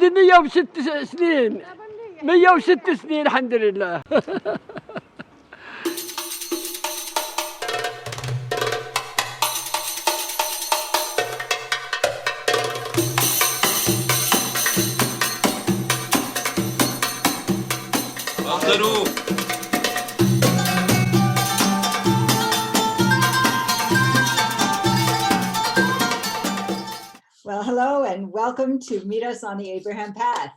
عندي 106 سنين 106 سنين الحمد لله. Well, hello and welcome to Meet Us on the Abraham Path.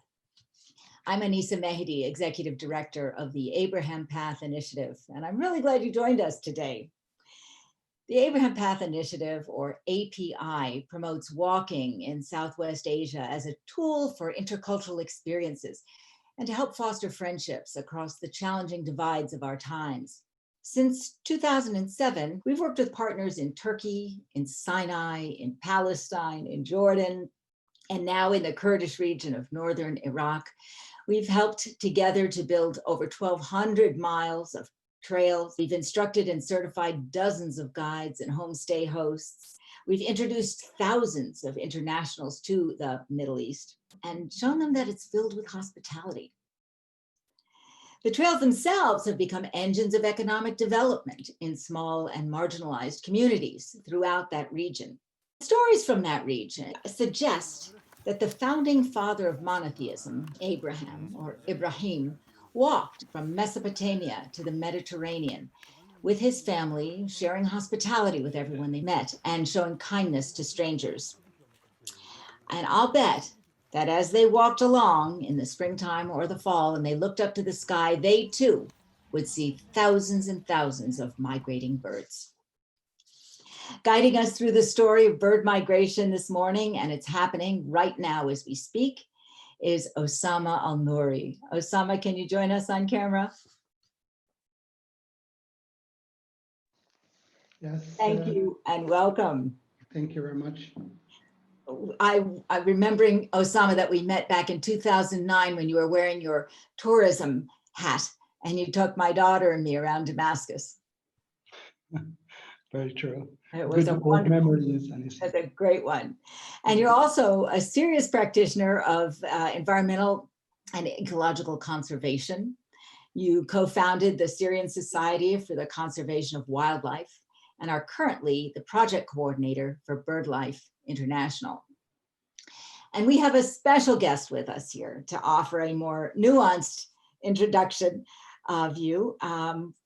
I'm Anisa Mehdi, Executive Director of the Abraham Path Initiative, and I'm really glad you joined us today. The Abraham Path Initiative, or API, promotes walking in Southwest Asia as a tool for intercultural experiences and to help foster friendships across the challenging divides of our times. Since 2007, we've worked with partners in Turkey, in Sinai, in Palestine, in Jordan, and now in the Kurdish region of northern Iraq. We've helped together to build over 1,200 miles of trails. We've instructed and certified dozens of guides and homestay hosts. We've introduced thousands of internationals to the Middle East and shown them that it's filled with hospitality. The trails themselves have become engines of economic development in small and marginalized communities throughout that region. Stories from that region suggest that the founding father of monotheism, Abraham or Ibrahim, walked from Mesopotamia to the Mediterranean with his family, sharing hospitality with everyone they met and showing kindness to strangers. And I'll bet that as they walked along in the springtime or the fall and they looked up to the sky, they too would see thousands and thousands of migrating birds. Guiding us through the story of bird migration this morning, and it's happening right now as we speak, is Osama Al Nouri. Osama, can you join us on camera? Yes. Thank you and welcome. Thank you very much. I'm remembering, Osama, that we met back in 2009 when you were wearing your tourism hat and you took my daughter and me around Damascus. Very true. It was Good a wonderful memories. That's a great one. And you're also a serious practitioner of environmental and ecological conservation. You co-founded the Syrian Society for the Conservation of Wildlife and are currently the project coordinator for Birdlife International. And we have a special guest with us here to offer a more nuanced introduction of you.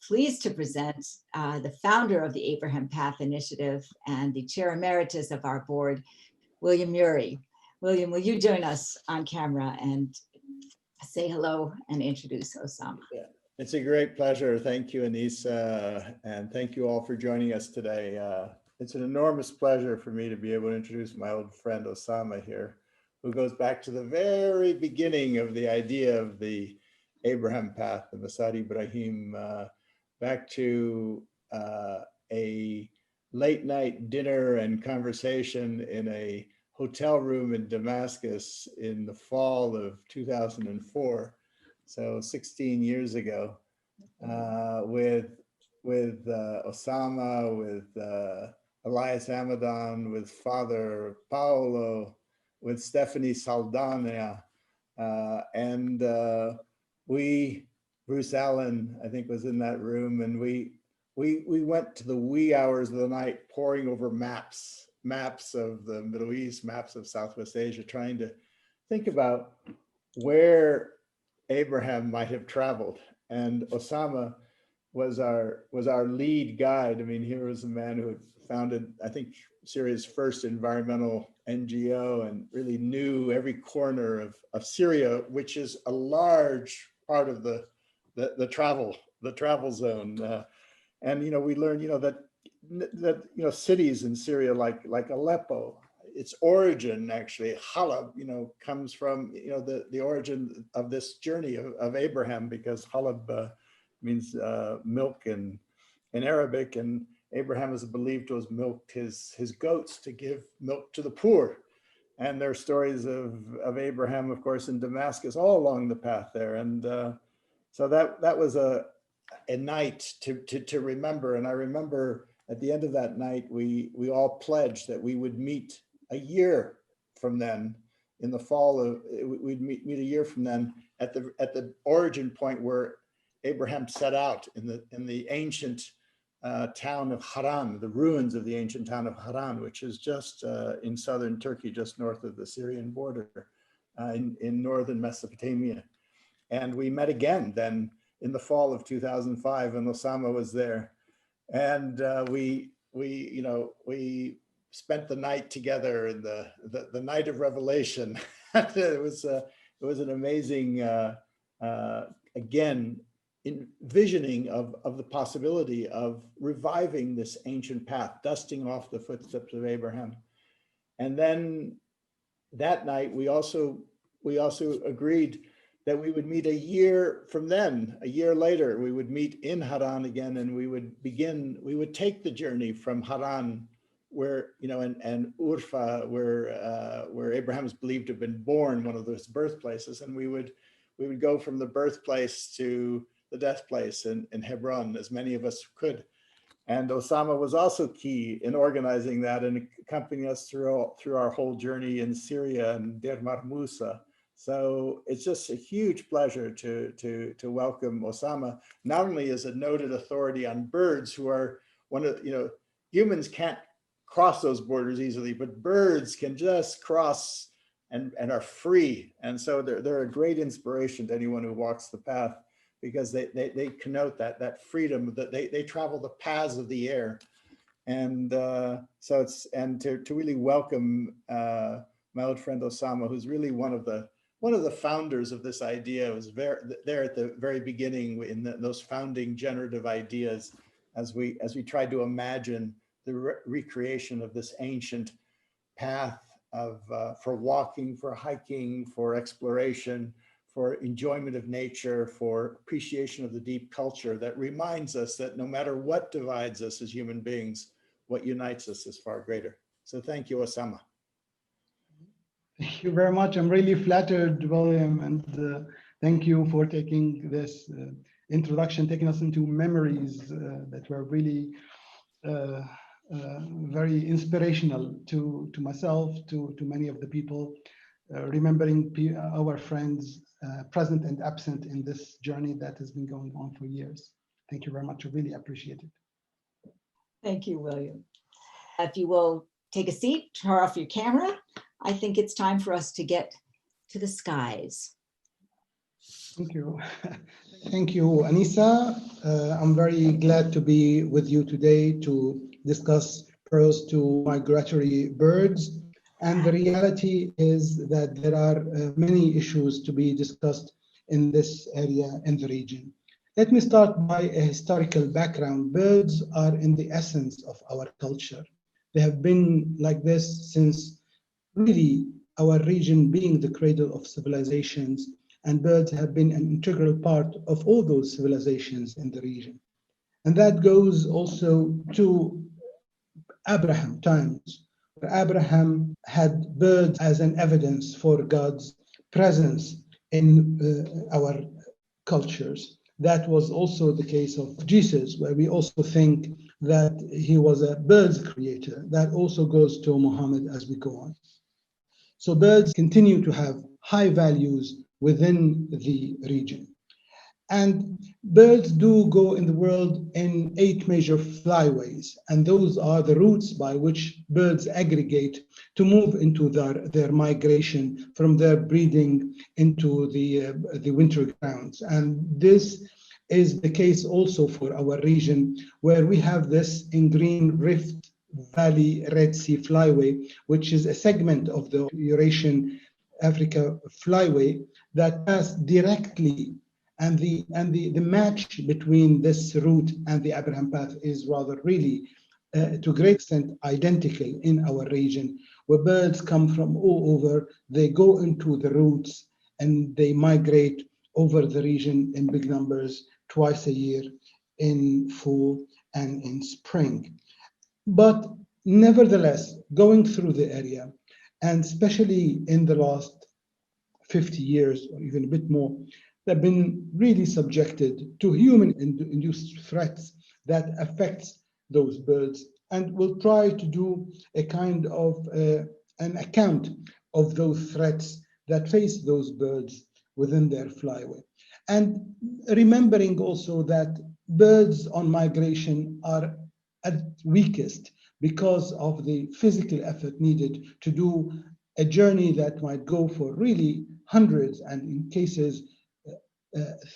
Pleased to present the founder of the Abraham Path Initiative and the chair emeritus of our board, William Ury. William, will you join us on camera and say hello and introduce Osama? Yeah, it's a great pleasure. Thank you, Anisa, and thank you all for joining us today. It's an enormous pleasure for me to be able to introduce my old friend Osama here, who goes back to the very beginning of the idea of the Abraham Path, the Masad Ibrahim, back to a late night dinner and conversation in a hotel room in Damascus in the fall of 2004, so 16 years ago, with Osama, with Elias Hamadan, with Father Paolo, with Stephanie Saldana, and Bruce Allen, I think, was in that room, and we went to the wee hours of the night poring over maps of the Middle East, maps of Southwest Asia, trying to think about where Abraham might have traveled. And Osama was our lead guide. I mean, here was a man who had founded, I think, Syria's first environmental NGO and really knew every corner of Syria, which is a large part of the travel zone. And we learned that cities in Syria like Aleppo, its origin actually, Halab, comes from the origin of this journey of Abraham, because Halab means milk in Arabic, and Abraham is believed to have milked his goats to give milk to the poor. And there are stories of Abraham, of course, in Damascus, all along the path there. And so that was a night to remember. And I remember at the end of that night, we all pledged that we would meet a year from then in the fall of, we'd meet a year from then at the origin point where Abraham set out in the ancient town of Haran, the ruins of the ancient town of Haran, which is just in southern Turkey, just north of the Syrian border, in northern Mesopotamia. And we met again then in the fall of 2005, and Osama was there. And we spent the night together in the night of revelation. It was an amazing, again, envisioning of the possibility of reviving this ancient path, dusting off the footsteps of Abraham. And then that night, we also agreed that we would meet a year from then, a year later, we would meet in Haran again, and we would take the journey from Haran, where, and Urfa, where Abraham is believed to have been born, one of those birthplaces, and we would go from the birthplace to the death place in Hebron, as many of us could. And Osama was also key in organizing that and accompanying us through our whole journey in Syria and Deir Musa. So it's just a huge pleasure to welcome Osama, not only as a noted authority on birds, who are one of, humans can't cross those borders easily, but birds can just cross and are free. And so they're a great inspiration to anyone who walks the path, because they connote that freedom, that they travel the paths of the air. And so to really welcome my old friend Osama, who's really one of the founders of this idea, was there at the very beginning in those founding generative ideas, as we tried to imagine the recreation of this ancient path for walking, for hiking, for exploration, for enjoyment of nature, for appreciation of the deep culture that reminds us that no matter what divides us as human beings, what unites us is far greater. So thank you, Osama. Thank you very much. I'm really flattered, William, and thank you for taking this introduction, taking us into memories that were really very inspirational to myself, to many of the people, remembering our friends present and absent in this journey that has been going on for years. Thank you very much. I really appreciate it. Thank you, William. If you will take a seat, turn off your camera, I think it's time for us to get to the skies. Thank you. Thank you, Anisa. I'm very glad to be with you today to discuss Perils to migratory birds. And the reality is that there are many issues to be discussed in this area in the region. Let me start by a historical background. Birds are in the essence of our culture. They have been like this since really our region being the cradle of civilizations, and birds have been an integral part of all those civilizations in the region. And that goes also to Abraham times, where Abraham had birds as an evidence for God's presence in our cultures. That was also the case of Jesus, where we also think that he was a birds creator. That also goes to Muhammad as we go on. So birds continue to have high values within the region. And birds do go in the world in 8 major flyways, and those are the routes by which birds aggregate to move into their migration from their breeding into the winter grounds. And this is the case also for our region, where we have this in green Rift Valley Red Sea Flyway, which is a segment of the Eurasian Africa Flyway that pass directly. And the match between this route and the Abraham Path is rather really, to a great extent, identical in our region, where birds come from all over. They go into the routes and they migrate over the region in big numbers twice a year, in fall and in spring. But nevertheless, going through the area, and especially in the last 50 years or even a bit more, they've been really subjected to human-induced threats that affects those birds. And we'll try to do a kind of an account of those threats that face those birds within their flyway. And remembering also that birds on migration are at weakest because of the physical effort needed to do a journey that might go for really hundreds and in cases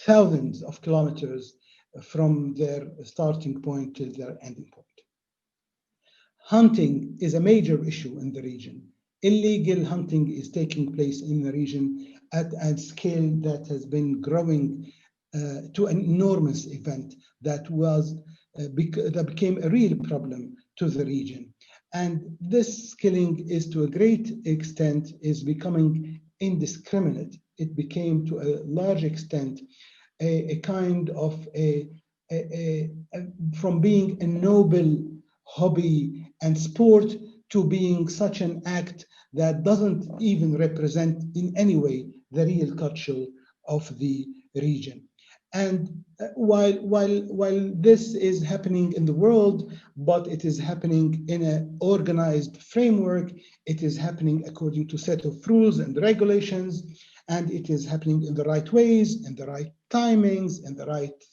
thousands of kilometers from their starting point to their ending point. Hunting is a major issue in the region. Illegal hunting is taking place in the region at a scale that has been growing to an enormous event that became a real problem to the region. And this killing is to a great extent is becoming indiscriminate. It became to a large extent a kind of from being a noble hobby and sport to being such an act that doesn't even represent in any way the real culture of the region. And while this is happening in the world, but it is happening in an organized framework, it is happening according to a set of rules and regulations, and it is happening in the right ways, in the right timings, in the right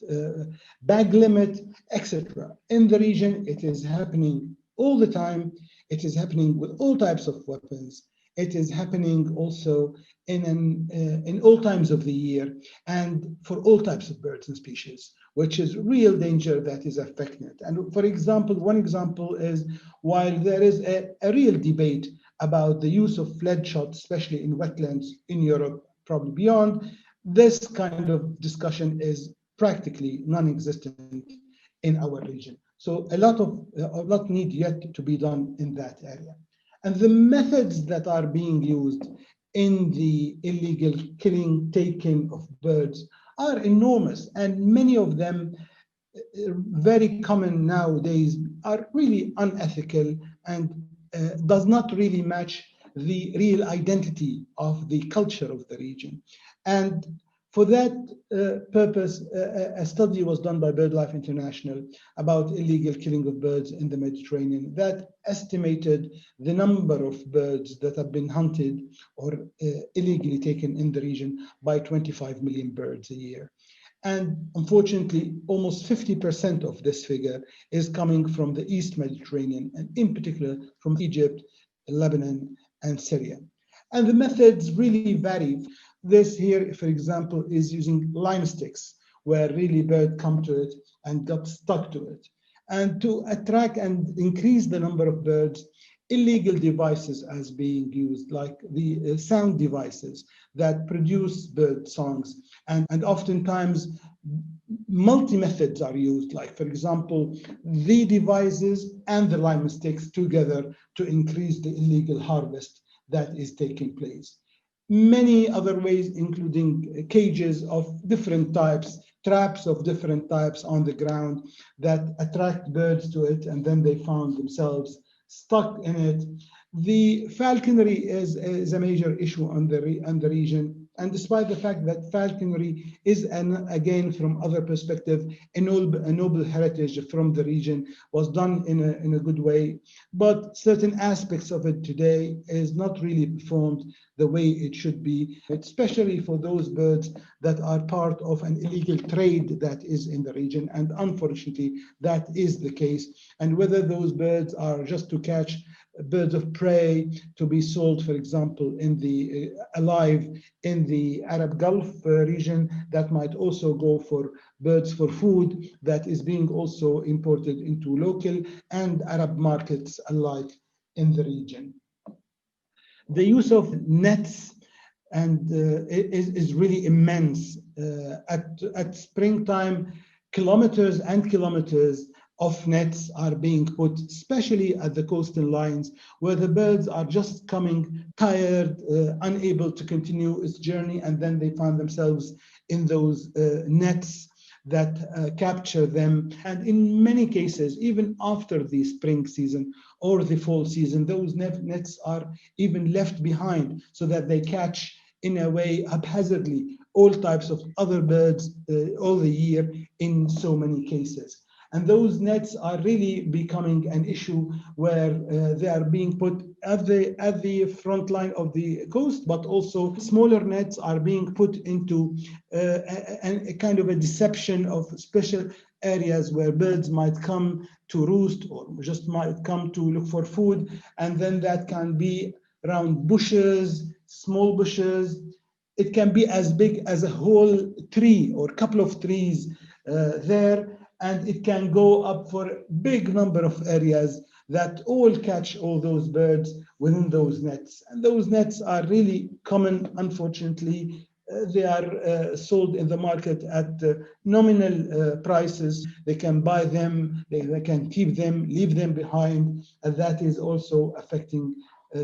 bag limit, etc. In the region, it is happening all the time. It is happening with all types of weapons. It is happening also in all times of the year and for all types of birds and species, which is real danger that is affecting it. And for example, one example is while there is a real debate about the use of lead shots, especially in wetlands in Europe, probably beyond, this kind of discussion is practically non-existent in our region. So a lot need yet to be done in that area. And the methods that are being used in the illegal killing, taking of birds are enormous, and many of them very common nowadays are really unethical and does not really match the real identity of the culture of the region. And for that purpose, a study was done by Birdlife International about illegal killing of birds in the Mediterranean that estimated the number of birds that have been hunted or illegally taken in the region by 25 million birds a year. And unfortunately, almost 50% of this figure is coming from the East Mediterranean, and in particular from Egypt, Lebanon, and Syria. And the methods really vary. This here, for example, is using lime sticks, where really birds come to it and got stuck to it. And to attract and increase the number of birds, illegal devices as being used, like the sound devices that produce bird songs. And oftentimes, multi-methods are used, like, for example, the devices and the lime sticks together to increase the illegal harvest that is taking place. Many other ways, including cages of different types, traps of different types on the ground that attract birds to it, and then they found themselves stuck in it. The falconry is a major issue on the region. And despite the fact that falconry is, again, from other perspective, a noble heritage from the region, was done in a good way, but certain aspects of it today is not really performed the way it should be, especially for those birds that are part of an illegal trade that is in the region. And unfortunately, that is the case. And whether those birds are just to catch birds of prey to be sold, for example, in the alive in the Arab Gulf region, that might also go for birds for food that is being also imported into local and Arab markets alike in the region. The use of nets and is really immense. At springtime, kilometers and kilometers of nets are being put, especially at the coastal lines, where the birds are just coming tired, unable to continue its journey, and then they find themselves in those nets that capture them. And in many cases, even after the spring season or the fall season, those nets are even left behind so that they catch, in a way, haphazardly all types of other birds all the year in so many cases. And those nets are really becoming an issue where they are being put at the front line of the coast, but also smaller nets are being put into a kind of a deception of special areas where birds might come to roost or just might come to look for food. And then that can be around bushes, small bushes. It can be as big as a whole tree or a couple of trees there. And it can go up for a big number of areas that all catch all those birds within those nets. And those nets are really common, unfortunately. They are sold in the market at nominal prices. They can buy them, they can keep them, leave them behind, and that is also affecting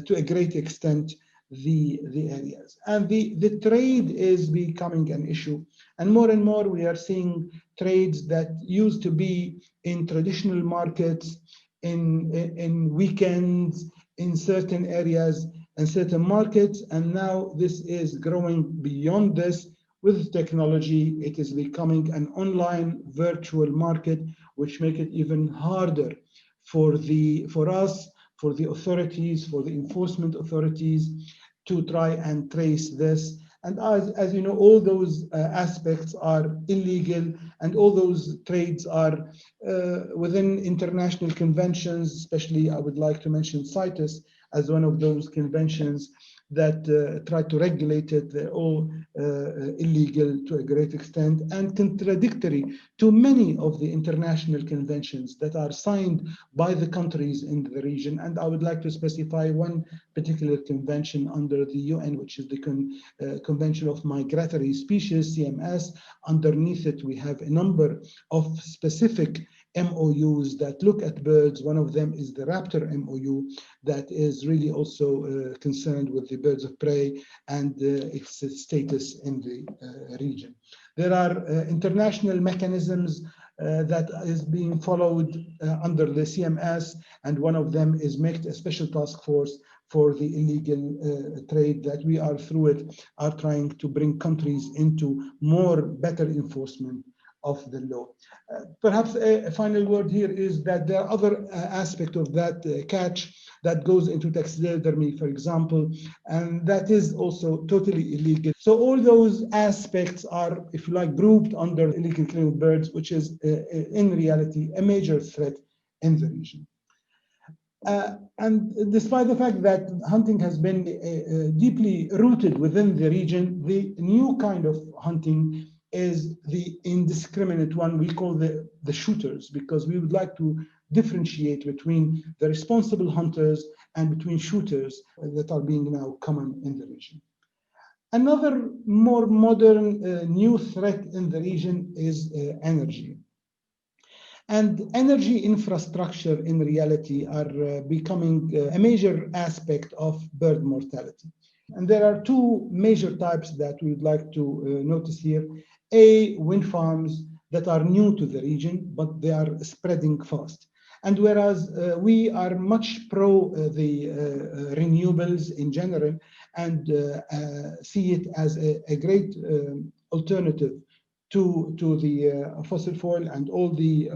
to a great extent the areas. And the trade is becoming an issue. And more we are seeing trades that used to be in traditional markets, in weekends, in certain areas and certain markets, and now this is growing beyond this. With technology, it is becoming an online virtual market, which make it even harder for us, for the authorities, for the enforcement authorities to try and trace this. And as you know, all those aspects are illegal, and all those trades are within international conventions. Especially, I would like to mention CITES as one of those conventions that try to regulate it. They're all illegal to a great extent and contradictory to many of the international conventions that are signed by the countries in the region. And I would like to specify one particular convention under the UN, which is the Convention of Migratory Species, CMS. Underneath it, we have a number of specific MOUs that look at birds. One of them is the raptor MOU that is really also concerned with the birds of prey and its status in the region. There are international mechanisms that is being followed under the CMS, and one of them is make a special task force for the illegal trade that we are through it, are trying to bring countries into better enforcement of the law. Perhaps a final word here is that there are other aspects of that catch that goes into taxidermy, for example, and that is also totally illegal. So all those aspects are, if you like, grouped under illegal killing of birds, which is in reality a major threat in the region. And despite the fact that hunting has been deeply rooted within the region, the new kind of hunting is the indiscriminate one we call the shooters, because we would like to differentiate between the responsible hunters and between shooters that are being now common in the region. Another more modern new threat in the region is energy. And energy infrastructure in reality are becoming a major aspect of bird mortality. And there are two major types that we would like to notice here. Wind farms that are new to the region, but they are spreading fast. And whereas we are much pro the renewables in general and see it as a great alternative to the fossil fuel and all the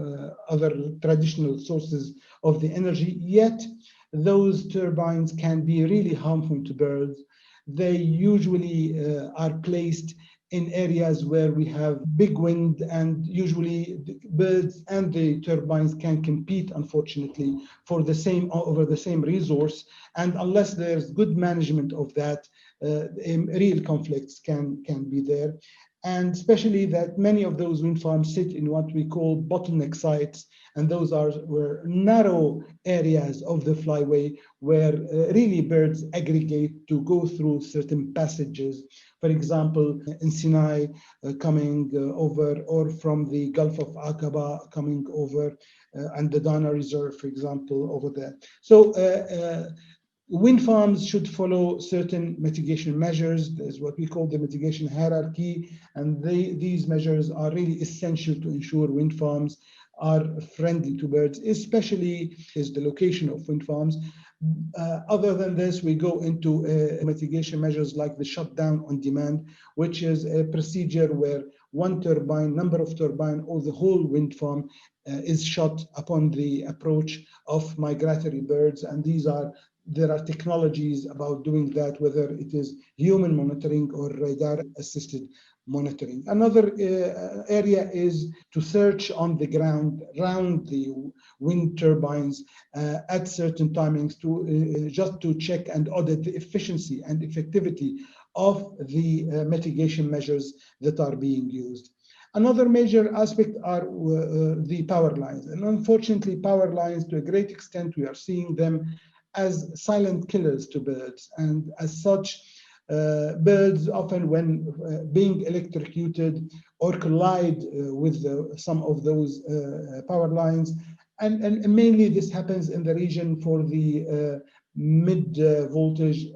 other traditional sources of the energy, yet those turbines can be really harmful to birds. They usually are placed in areas where we have big wind, and usually the birds and the turbines can compete, unfortunately, for the same resource. And unless there's good management of that, real conflicts can be there. And especially that many of those wind farms sit in what we call bottleneck sites, and those were narrow areas of the flyway where really birds aggregate to go through certain passages. For example, in Sinai coming over, or from the Gulf of Aqaba coming over, and the Dana Reserve, for example, over there. So wind farms should follow certain mitigation measures. There's what we call the mitigation hierarchy, and these measures are really essential to ensure wind farms are friendly to birds, especially is the location of wind farms. Other than this, we go into mitigation measures like the shutdown on demand, which is a procedure where one turbine, number of turbine, or the whole wind farm is shut upon the approach of migratory birds. And there are technologies about doing that, whether it is human monitoring or radar-assisted monitoring. Another area is to search on the ground around the wind turbines at certain timings to just to check and audit the efficiency and effectivity of the mitigation measures that are being used. Another major aspect are the power lines. And unfortunately, power lines, to a great extent, we are seeing them as silent killers to birds. And as such, birds often, when being electrocuted or collide with some of those power lines, and mainly this happens in the region for the mid voltage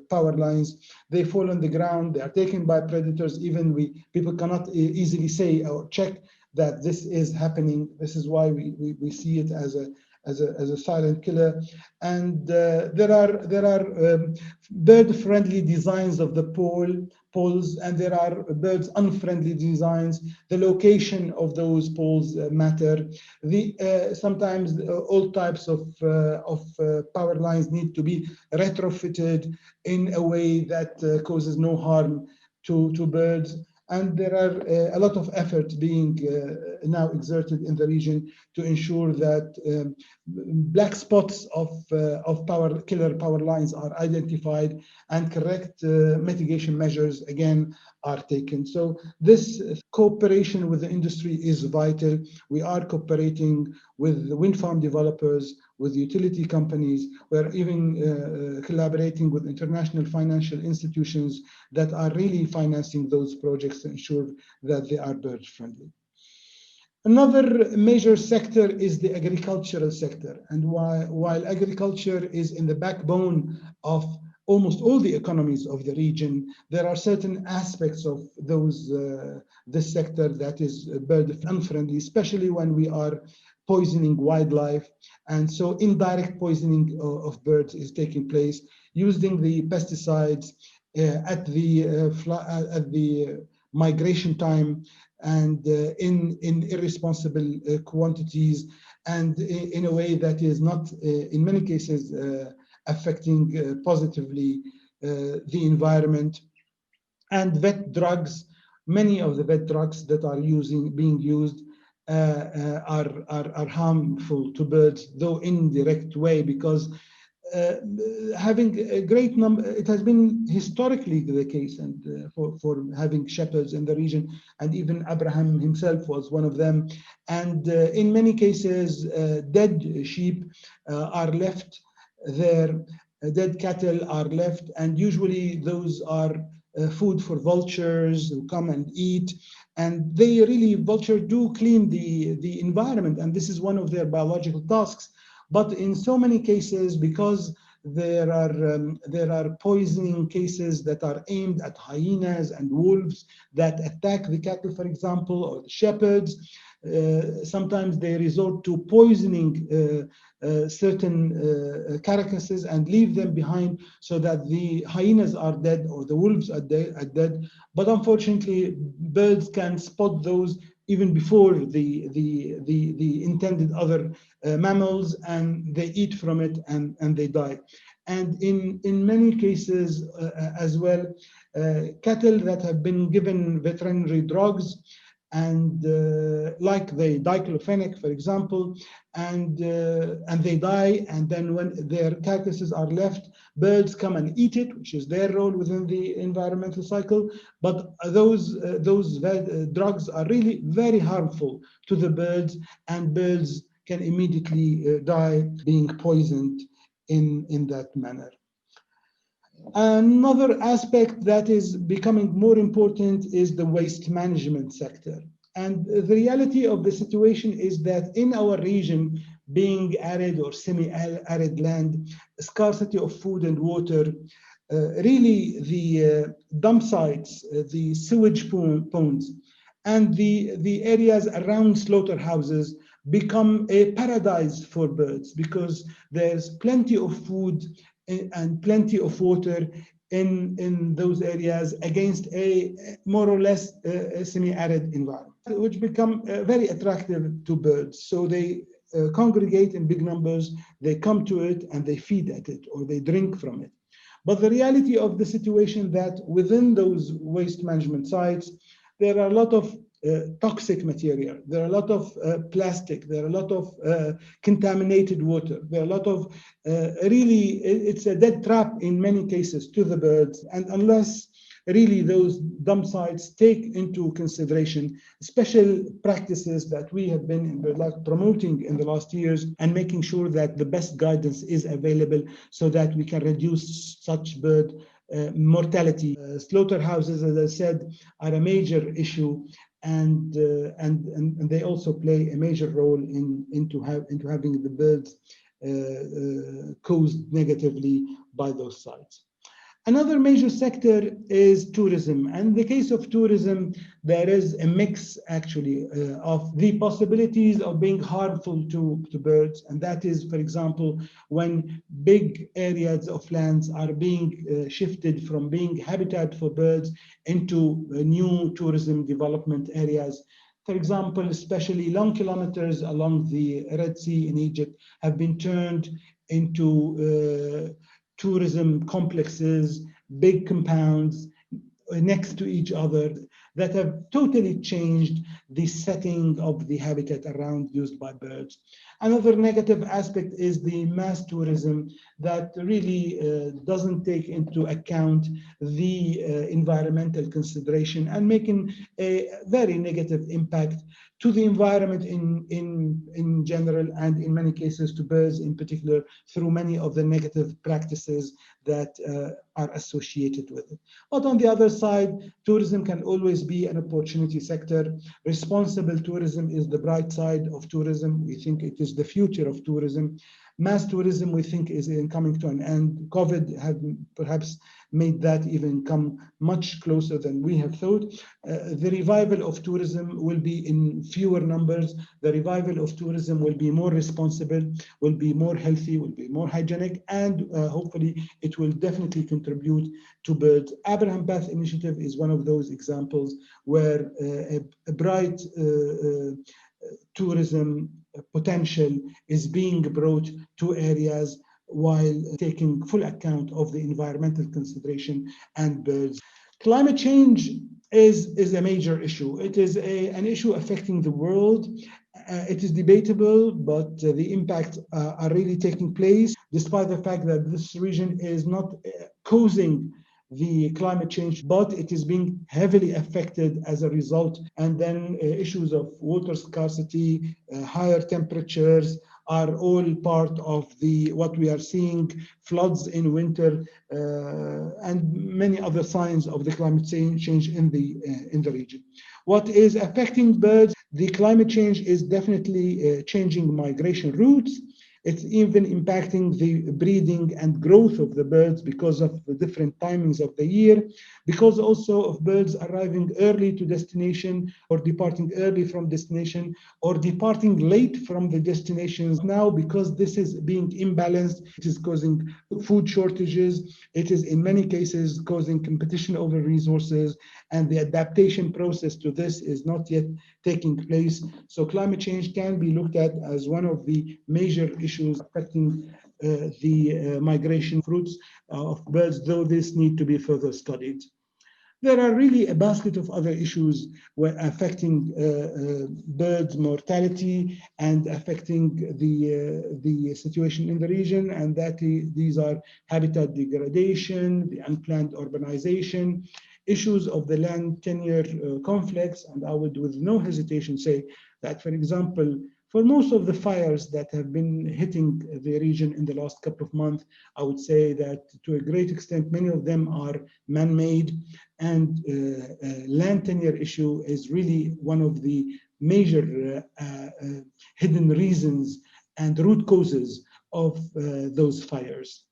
power lines, they fall on the ground, they are taken by predators. Even people cannot easily say or check that this is happening. This is why we see it as a silent killer. And there are bird-friendly designs of the poles, and there are birds-unfriendly designs. The location of those poles matter. Sometimes all types of power lines need to be retrofitted in a way that causes no harm to birds. And there are a lot of effort being now exerted in the region to ensure that black spots of killer power lines are identified and correct mitigation measures again are taken. So this cooperation with the industry is vital. We are cooperating with the wind farm developers, with utility companies. We're even collaborating with international financial institutions that are really financing those projects to ensure that they are bird friendly. Another major sector is the agricultural sector. And while agriculture is in the backbone of almost all the economies of the region, there are certain aspects of this sector that is bird unfriendly, especially when we are poisoning wildlife. And so indirect poisoning of birds is taking place using the pesticides at the migration time, and in irresponsible quantities, and in a way that is not, in many cases, affecting positively the environment. And vet drugs, many of the vet drugs that are being used are harmful to birds, though indirect way, because having a great number, it has been historically the case, and for having shepherds in the region, and even Abraham himself was one of them. And in many cases, dead sheep are left there, dead cattle are left, and usually those are food for vultures who come and eat. And vultures do clean the environment, and this is one of their biological tasks. But in so many cases, because there are poisoning cases that are aimed at hyenas and wolves that attack the cattle, for example, or the shepherds, sometimes they resort to poisoning certain carcasses and leave them behind so that the hyenas are dead or the wolves are dead. But unfortunately, birds can spot those even before the intended other mammals, and they eat from it and they die. And in many cases as well, cattle that have been given veterinary drugs, and like the diclofenac, for example, and they die, and then when their carcasses are left, birds come and eat it, which is their role within the environmental cycle. But those drugs are really very harmful to the birds, and birds can immediately die being poisoned in that manner. Another aspect that is becoming more important is the waste management sector. And the reality of the situation is that in our region, being arid or semi-arid land, scarcity of food and water, really the dump sites, the sewage ponds, and the areas around slaughterhouses become a paradise for birds because there's plenty of food and plenty of water in those areas against a more or less semi-arid environment, which become very attractive to birds. So they congregate in big numbers, they come to it and they feed at it or they drink from it. But the reality of the situation that within those waste management sites, there are a lot of toxic material, there are a lot of plastic, there are a lot of contaminated water, there are a lot of really, it's a dead trap in many cases to the birds. And unless really those dump sites take into consideration special practices that we have been in Birdlife promoting in the last years and making sure that the best guidance is available so that we can reduce such bird mortality. Slaughterhouses, as I said, are a major issue, and they also play a major role into having the birds caused negatively by those sites. Another major sector is tourism. And in the case of tourism, there is a mix actually of the possibilities of being harmful to birds. And that is, for example, when big areas of lands are being shifted from being habitat for birds into new tourism development areas. For example, especially long kilometers along the Red Sea in Egypt have been turned into tourism complexes, big compounds next to each other that have totally changed the setting of the habitat around used by birds. Another negative aspect is the mass tourism that really doesn't take into account the environmental consideration and making a very negative impact to the environment in general, and in many cases to birds in particular, through many of the negative practices that are associated with it. But on the other side, tourism can always be an opportunity sector. Responsible tourism is the bright side of tourism. We think it is the future of tourism. Mass tourism, we think, is coming to an end. COVID had perhaps made that even come much closer than we have thought. The revival of tourism will be in fewer numbers. The revival of tourism will be more responsible, will be more healthy, will be more hygienic, and hopefully it will definitely contribute to birds. Abraham Path Initiative is one of those examples where a bright tourism potential is being brought to areas while taking full account of the environmental consideration and birds. Climate change is a major issue. It is an issue affecting the world. It is debatable, but the impacts are really taking place, despite the fact that this region is not causing the climate change, but it is being heavily affected as a result. And then issues of water scarcity, higher temperatures are all part of what we are seeing, floods in winter, and many other signs of the climate change in the region. What is affecting birds? The climate change is definitely changing migration routes. It's even impacting the breeding and growth of the birds because of the different timings of the year, because also of birds arriving early to destination or departing early from destination or departing late from the destinations. Now, because this is being imbalanced, it is causing food shortages. It is in many cases causing competition over resources, and the adaptation process to this is not yet taking place. So climate change can be looked at as one of the major issues affecting the migration routes of birds, though this need to be further studied. There are really a basket of other issues affecting birds' mortality and affecting the situation in the region, and that these are habitat degradation, the unplanned urbanization, issues of the land tenure conflicts. And I would with no hesitation say that, for example, for most of the fires that have been hitting the region in the last couple of months, I would say that to a great extent, many of them are man-made, and land tenure issue is really one of the major hidden reasons and root causes of those fires.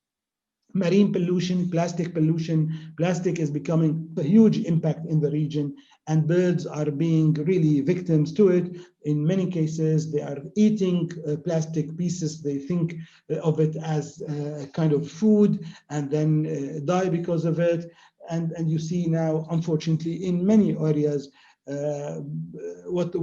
marine pollution, plastic pollution. Plastic is becoming a huge impact in the region, and birds are being really victims to it. In many cases, they are eating plastic pieces. They think of it as a kind of food and then die because of it. And you see now, unfortunately, in many areas, what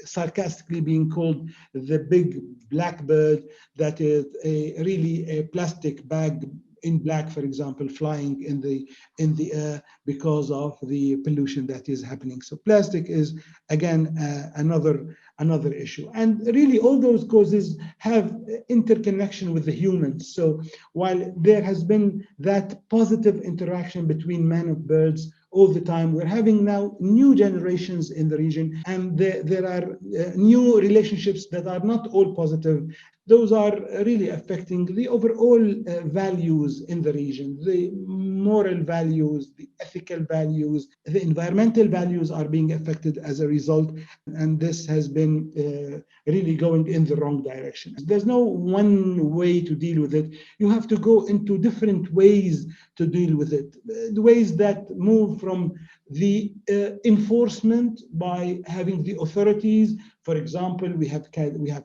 sarcastically being called the big black bird, that is really a plastic bag in black, for example, flying in the air because of the pollution that is happening. So plastic is again another issue, and really all those causes have interconnection with the humans. So while there has been that positive interaction between man and birds all the time, we're having now new generations in the region, and there are new relationships that are not all positive. Those are really affecting the overall values in the region, the moral values, the ethical values, the environmental values are being affected as a result. And this has been really going in the wrong direction. There's no one way to deal with it. You have to go into different ways to deal with it. The ways that move from the enforcement by having the authorities. For example, we have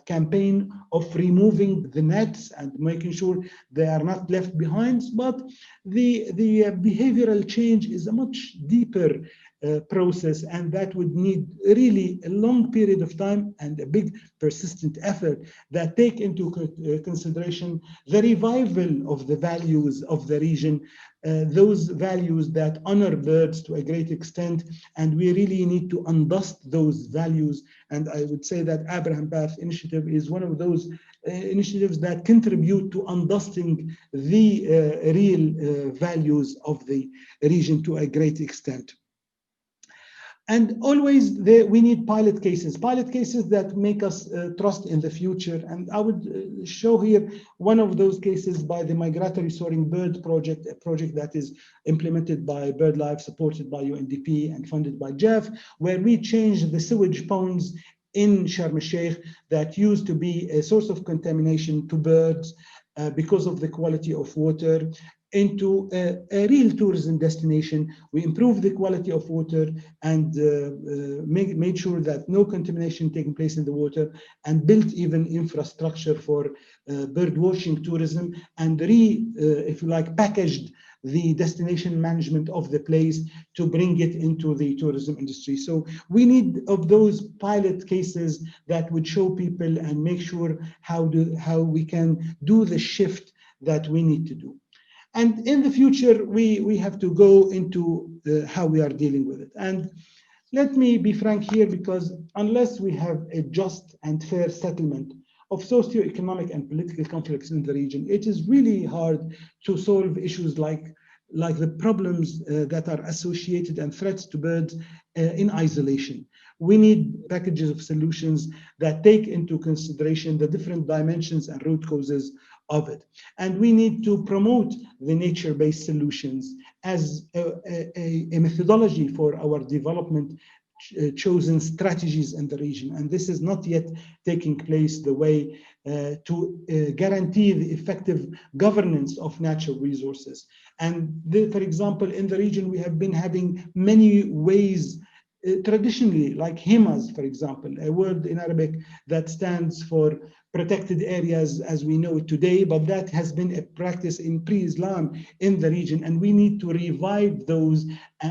campaign of removing the nets and making sure they are not left behind. But the behavioral change is a much deeper process, and that would need really a long period of time and a big persistent effort that take into consideration the revival of the values of the region, those values that honor birds to a great extent, and we really need to undust those values. And I would say that Abraham Path Initiative is one of those initiatives that contribute to undusting the real values of the region to a great extent. And always we need pilot cases that make us trust in the future. And I would show here one of those cases by the Migratory Soaring Bird project, a project that is implemented by Birdlife, supported by UNDP and funded by Jeff, where we changed the sewage ponds in Sharm el-Sheikh that used to be a source of contamination to birds because of the quality of water, into a real tourism destination. We improved the quality of water and made sure that no contamination taking place in the water, and built even infrastructure for bird watching tourism, and if you like, packaged the destination management of the place to bring it into the tourism industry. So we need of those pilot cases that would show people and make sure how we can do the shift that we need to do. And in the future, we have to go into how we are dealing with it. And let me be frank here, because unless we have a just and fair settlement of socioeconomic and political conflicts in the region, it is really hard to solve issues like the problems that are associated and threats to birds in isolation. We need packages of solutions that take into consideration the different dimensions and root causes of it. And we need to promote the nature-based solutions as a methodology for our development chosen strategies in the region. And this is not yet taking place the way to guarantee the effective governance of natural resources. And for example, in the region, we have been having many ways traditionally, like himas, for example, a word in Arabic that stands for protected areas as we know it today, but that has been a practice in pre-Islam in the region. And we need to revive those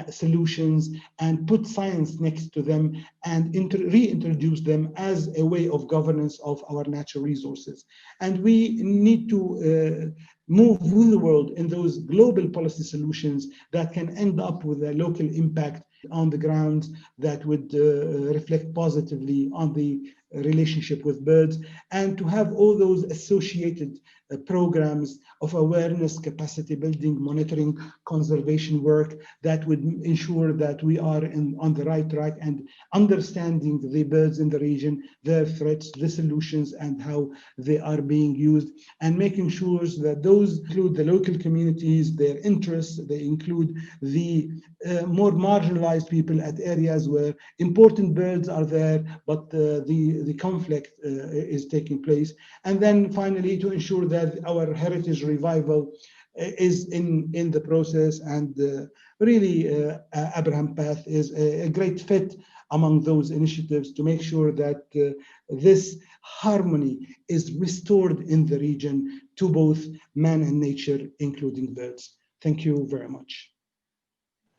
solutions and put science next to them and reintroduce them as a way of governance of our natural resources. And we need to move with the world in those global policy solutions that can end up with a local impact on the ground that would reflect positively on the relationship with birds, and to have all those associated programs of awareness, capacity building, monitoring, conservation work that would ensure that we are on the right track and understanding the birds in the region, their threats, the solutions, and how they are being used, and making sure that those include the local communities, their interests, they include the more marginalized people at areas where important birds are there, but the conflict is taking place. And then finally, to ensure that our heritage revival is in the process, and really Abraham Path is a great fit among those initiatives to make sure that this harmony is restored in the region to both man and nature, including birds. Thank you very much.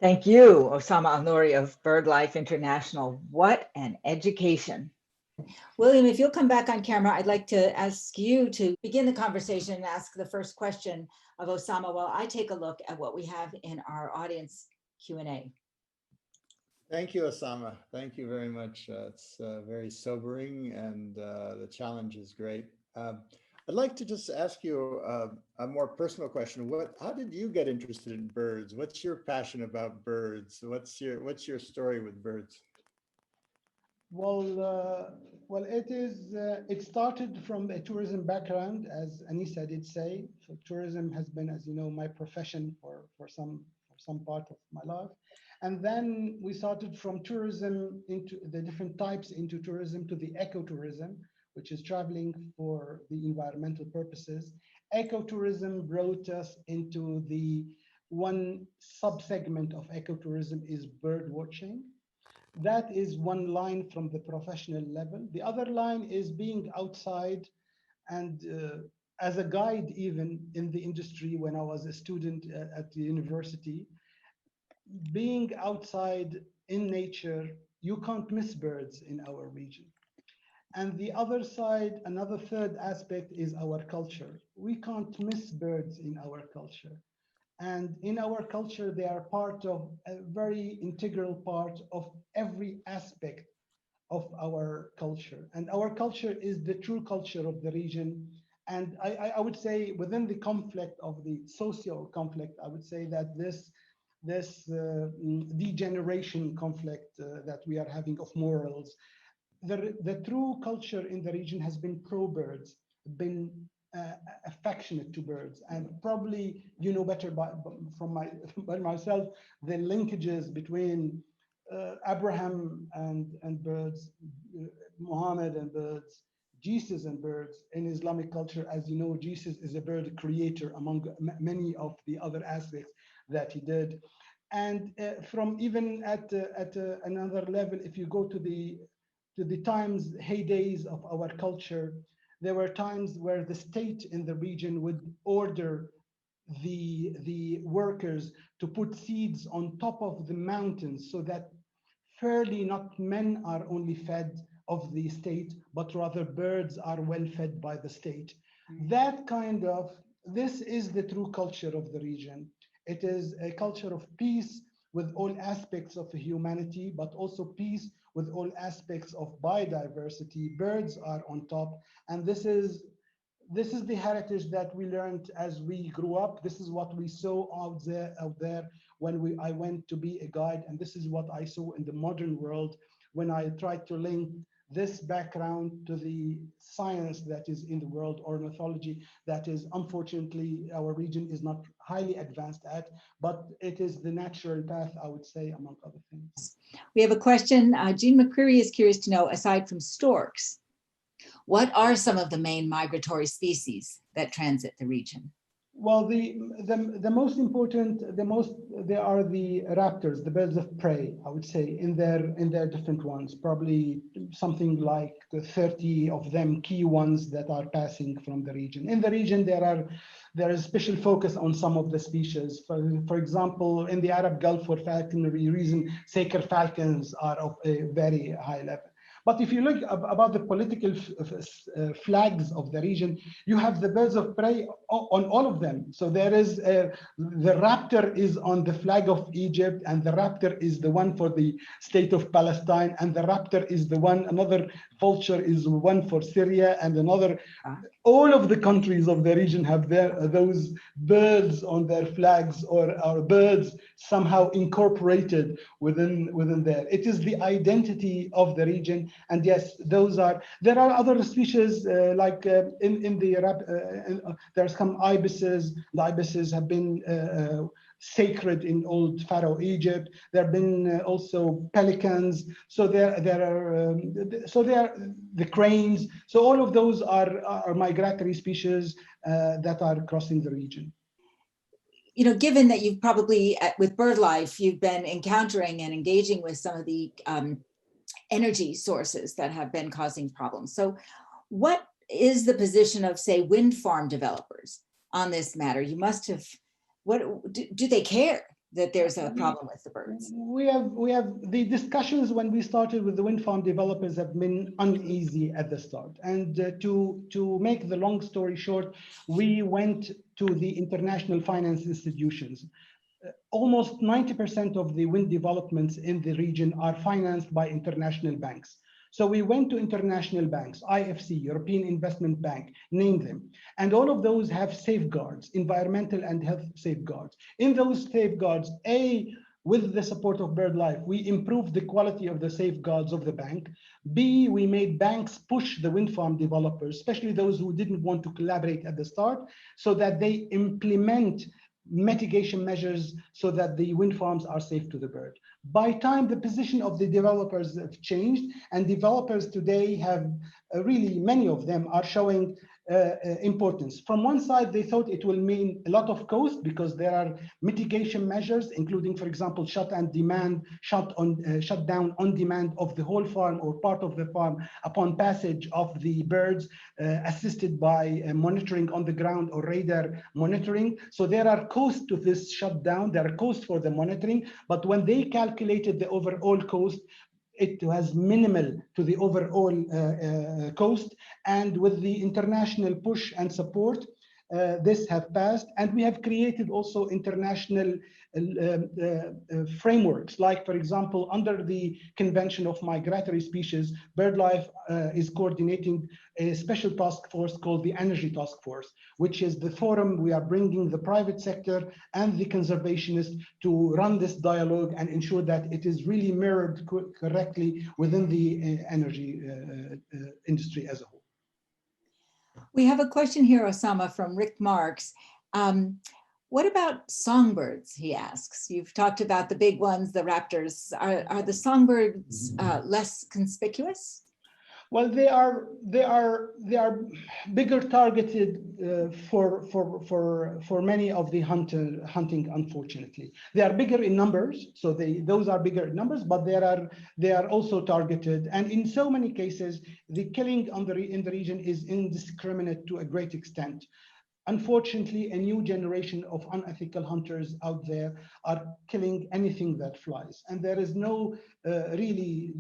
Thank you, Osama Al Nouri of Birdlife International. What an education. William, if you'll come back on camera, I'd like to ask you to begin the conversation and ask the first question of Osama while I take a look at what we have in our audience Q&A. Thank you, Osama. Thank you very much. It's very sobering, and the challenge is great. I'd like to just ask you a more personal question. How did you get interested in birds? What's your passion about birds? What's your story with birds? Well, it started from a tourism background, as Anisa did say. So tourism has been, as you know, my profession for some part of my life. And then we started from tourism into the different types into tourism to the ecotourism, which is traveling for the environmental purposes. Ecotourism brought us into the one sub-segment of ecotourism is bird watching. That is one line from the professional level. The other line is being outside and as a guide, even in the industry when I was a student at the university, being outside in nature, you can't miss birds in our region. And the other side, another third aspect is our culture. We can't miss birds in our culture. And in our culture, they are part of a very integral part of every aspect of our culture. And our culture is the true culture of the region. And I would say within the conflict of the social conflict, I would say that this degeneration conflict that we are having of morals, the true culture in the region has been pro-birds, been affectionate to birds, and probably you know better by myself the linkages between Abraham and birds, Muhammad and birds, Jesus and birds in Islamic culture. As you know, Jesus is a bird creator among many of the other aspects that he did. And from even at another level, if you go to the times, heydays of our culture, there were times where the state in the region would order the workers to put seeds on top of the mountains so that fairly not men are only fed of the state, but rather birds are well fed by the state. That kind of, this is the true culture of the region. It is a culture of peace with all aspects of humanity, but also peace with all aspects of biodiversity. Birds are on top, and this is the heritage that we learned as we grew up. This is what we saw out there when I went to be a guide, and this is what I saw in the modern world when I tried to link this background to the science that is in the world, or mythology that is, unfortunately, our region is not highly advanced at, but it is the natural path, I would say, among other things. We have a question. Jean McCreary is curious to know, aside from storks, what are some of the main migratory species that transit the region? Well, the most important, they are the raptors, the birds of prey, I would say, in their different ones, probably something like 30 of them, key ones that are passing from the region. In the region, there is special focus on some of the species. For example, in the Arab Gulf, for falconry reason, Saker falcons are of a very high level. But if you look about the political flags of the region, you have the birds of prey on all of them. So there is the raptor is on the flag of Egypt, and the raptor is the one for the state of Palestine, and the raptor is the one, another vulture is one for Syria, and another. All of the countries of the region have those birds on their flags, or are birds somehow incorporated within there. It is the identity of the region. And yes, there are other species like in the there's some ibises. The ibises have been sacred in old Pharaoh Egypt. There have been also pelicans. So there are the cranes. So all of those are migratory species that are crossing the region. given that you've probably, with Birdlife, you've been encountering and engaging with some of the energy sources that have been causing problems. So what is the position of, say, wind farm developers on this matter? You must have, do they care that there's a problem with the birds? We have the discussions when we started with the wind farm developers have been uneasy at the start. And to make the long story short, we went to the international finance institutions. Almost 90% of the wind developments in the region are financed by international banks. So we went to international banks, IFC, European Investment Bank, name them. And all of those have safeguards, environmental and health safeguards. In those safeguards, with the support of Birdlife, we improved the quality of the safeguards of the bank. B, we made banks push the wind farm developers, especially those who didn't want to collaborate at the start, so that they implement mitigation measures so that the wind farms are safe to the bird. By time, the position of the developers have changed, and developers today have really, many of them are showing importance. From one side, they thought it will mean a lot of cost because there are mitigation measures, including, for example, shutdown on demand of the whole farm or part of the farm upon passage of the birds, assisted by monitoring on the ground or radar monitoring. So there are costs to this shutdown, there are costs for the monitoring, but when they calculated the overall cost, it was minimal to the overall cost. And with the international push and support, this have passed. And we have created also international frameworks, like, for example, under the Convention of Migratory Species, Birdlife is coordinating a special task force called the Energy Task Force, which is the forum we are bringing the private sector and the conservationists to run this dialogue and ensure that it is really mirrored correctly within the energy industry as a whole. We have a question here, Osama, from Rick Marks. What about songbirds, he asks? You've talked about the big ones, the raptors. Are the songbirds less conspicuous? Well, they are bigger targeted for many of the hunting. Unfortunately, they are bigger in numbers, so those are bigger in numbers, but they are also targeted, and in so many cases, the killing in the region is indiscriminate to a great extent. Unfortunately, a new generation of unethical hunters out there are killing anything that flies, and there is no really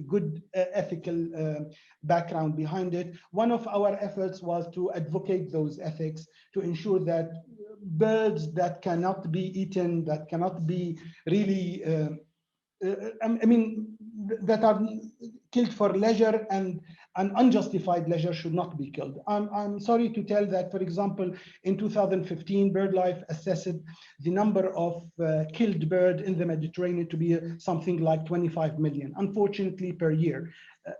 good ethical background behind it. One of our efforts was to advocate those ethics, to ensure that birds that cannot be eaten, that cannot be really, that are killed for leisure and unjustified leisure should not be killed. I'm sorry to tell that, for example, in 2015, Birdlife assessed the number of killed bird in the Mediterranean to be something like 25 million, unfortunately, per year.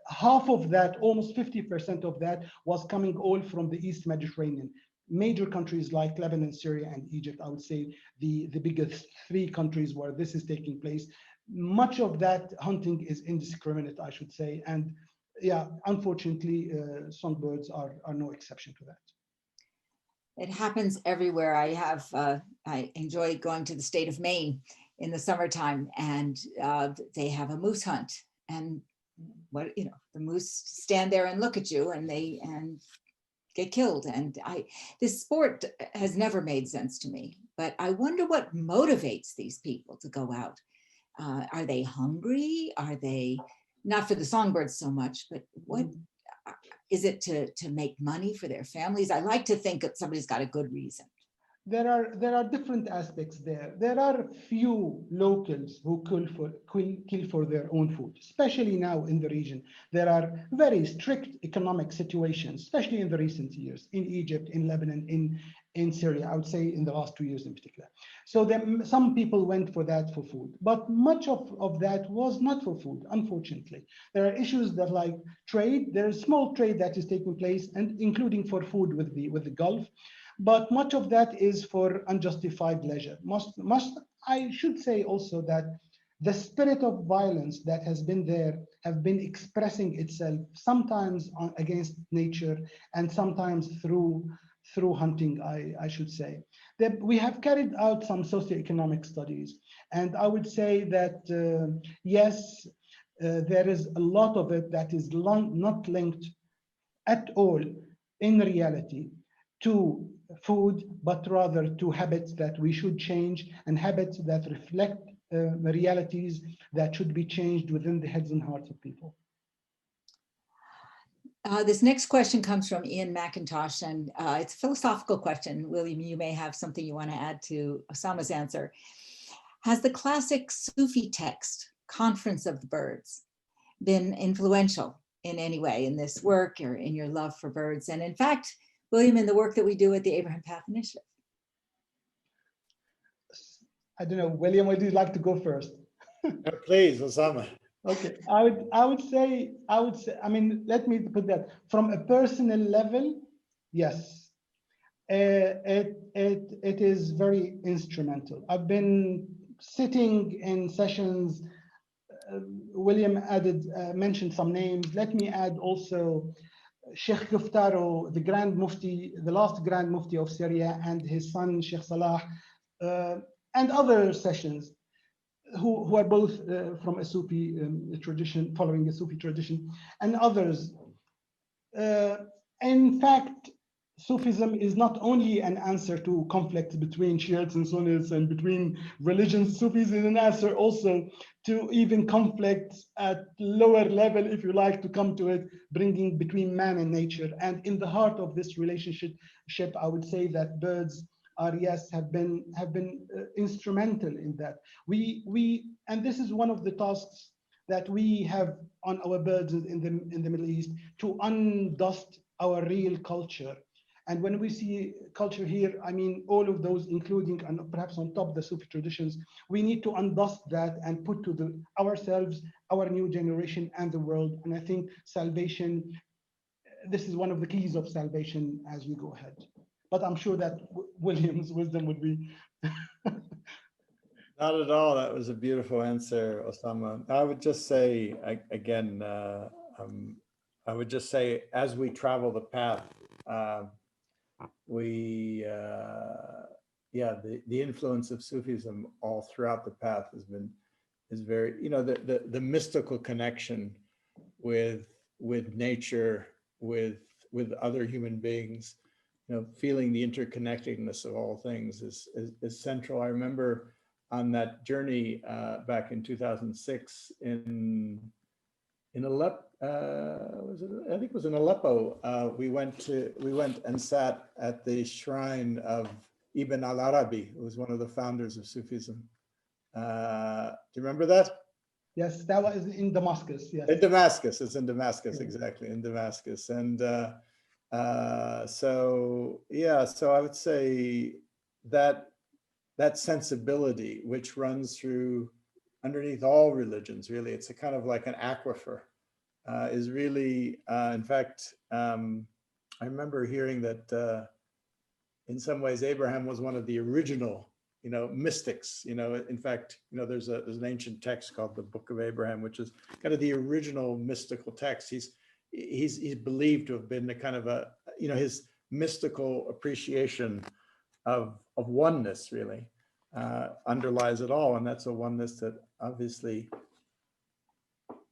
Half of that, almost 50% of that, was coming all from the East Mediterranean. Major countries like Lebanon, Syria, and Egypt, I would say the biggest three countries where this is taking place. Much of that hunting is indiscriminate, I should say, and yeah, unfortunately, songbirds are no exception to that. It happens everywhere. I enjoy going to the state of Maine in the summertime, and they have a moose hunt, and the moose stand there and look at you, and get killed. And this sport has never made sense to me, but I wonder what motivates these people to go out. Are they hungry? Are they, not for the songbirds so much, but what is it to make money for their families? I like to think that somebody's got a good reason. There are different aspects there. There are few locals who kill for their own food, especially now in the region. There are very strict economic situations, especially in the recent years, in Egypt, in Lebanon, in Syria, I would say in the last 2 years in particular. So some people went for that for food, but much of that was not for food, unfortunately. There are issues that like trade, there is small trade that is taking place, and including for food with the Gulf. But much of that is for unjustified leisure. I should say also that the spirit of violence that has been there have been expressing itself sometimes against nature and sometimes through through hunting, I should say. That we have carried out some socioeconomic studies, and I would say that yes, there is a lot of it that is not linked at all in reality to food, but rather to habits that we should change and habits that reflect realities that should be changed within the heads and hearts of people. This next question comes from Ian McIntosh, and it's a philosophical question. William, you may have something you want to add to Osama's answer. Has the classic Sufi text, Conference of the Birds, been influential in any way in this work or in your love for birds? And in fact, William, in the work that we do at the Abraham Path Initiative? I don't know, William, would you like to go first? Please, Osama. Okay, I would say, I mean, let me put that from a personal level, yes, it is very instrumental. I've been sitting in sessions. William mentioned some names. Let me add also Sheikh Kuftaro, the Grand Mufti, the last Grand Mufti of Syria, and his son Sheikh Salah, and other sessions. Who are both from a Sufi tradition, following a Sufi tradition, and others. In fact, Sufism is not only an answer to conflicts between Shiites and Sunnis and between religions. Sufism is an answer also to even conflicts at lower level, if you like to come to it, bringing between man and nature. And in the heart of this relationship, I would say that birds are, yes, have been instrumental in that. And this is one of the tasks that we have on our birds in the Middle East, to undust our real culture. And when we see culture here, I mean all of those, including and perhaps on top the Sufi traditions, we need to undust that and put to ourselves, our new generation, and the world. And I think salvation, this is one of the keys of salvation as we go ahead. But I'm sure that William's wisdom would be. Not at all. That was a beautiful answer, Osama. I would just say, again, I would just say, as we travel the path, the influence of Sufism all throughout the path is very, you know, the mystical connection with nature, with other human beings. You know, feeling the interconnectedness of all things is central. I remember on that journey back in 2006 in Aleppo, I think it was in Aleppo. We went and sat at the shrine of Ibn al-Arabi, who was one of the founders of Sufism. Do you remember that? Yes, that was in Damascus. Yes. In Damascus, it's in Damascus, Yeah. exactly, in Damascus. And so I would say that sensibility, which runs through underneath all religions, really, it's a kind of like an aquifer, is really, in fact, I remember hearing that in some ways Abraham was one of the original, you know, mystics. You know, in fact, you know, there's an ancient text called the Book of Abraham, which is kind of the original mystical text. He's believed to have been the kind of a, you know, his mystical appreciation of oneness really underlies it all. And that's a oneness that obviously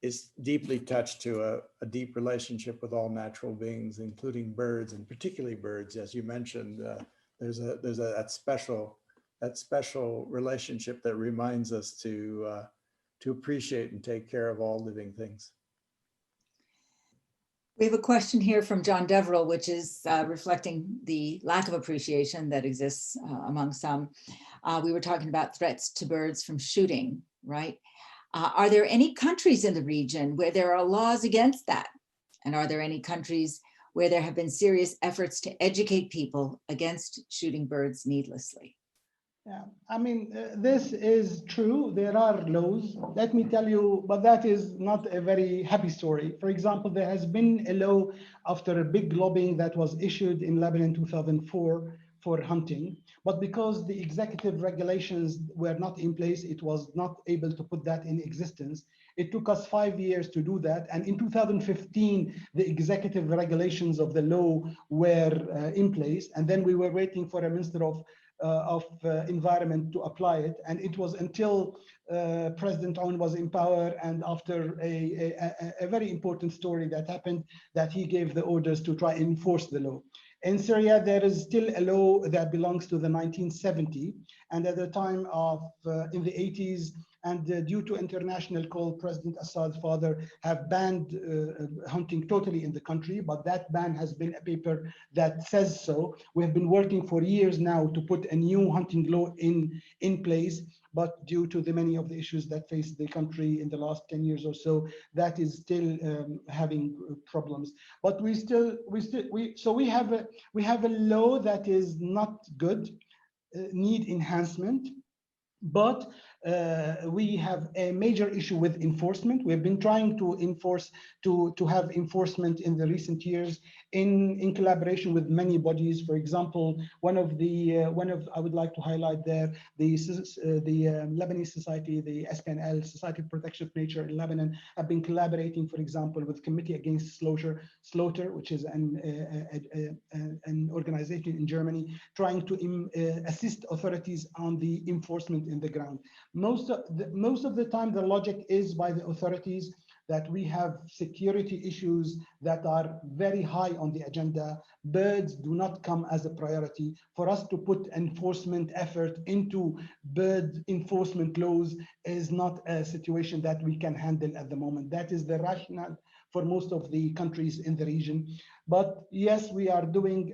is deeply touched to a deep relationship with all natural beings, including birds, and particularly birds, as you mentioned. There's that special relationship that reminds us to appreciate and take care of all living things. We have a question here from John Deverell, which is reflecting the lack of appreciation that exists among some. We were talking about threats to birds from shooting, right? Are there any countries in the region where there are laws against that? And are there any countries where there have been serious efforts to educate people against shooting birds needlessly? Yeah, I mean, this is true. There are laws, let me tell you, but that is not a very happy story. For example, there has been a law after a big lobbying that was issued in Lebanon in 2004 for hunting, but because the executive regulations were not in place, it was not able to put that in existence. It took us 5 years to do that. And in 2015, the executive regulations of the law were in place. And then we were waiting for a Minister of Environment to apply it. And it was until President Aoun was in power, and after a very important story that happened, that he gave the orders to try and enforce the law. In Syria, there is still a law that belongs to the 1970, and at the time of in the 80s, and due to international call, President Assad's father have banned hunting totally in the country, but that ban has been a paper that says so. We have been working for years now to put a new hunting law in place, but due to the many of the issues that face the country in the last 10 years or so, that is still having problems. But we have a law that is not good, need enhancement, but we have a major issue with enforcement. We've been trying to enforce, to have enforcement in the recent years in collaboration with many bodies. For example, I would like to highlight there, the Lebanese Society, the SPNL, Society of Protection of Nature in Lebanon, have been collaborating, for example, with Committee Against Slaughter, which is an organization in Germany, trying to assist authorities on the enforcement in the ground. Most of the time, the logic is by the authorities that we have security issues that are very high on the agenda. Birds do not come as a priority. For us to put enforcement effort into bird enforcement laws is not a situation that we can handle at the moment. That is the rationale for most of the countries in the region. But yes, we are doing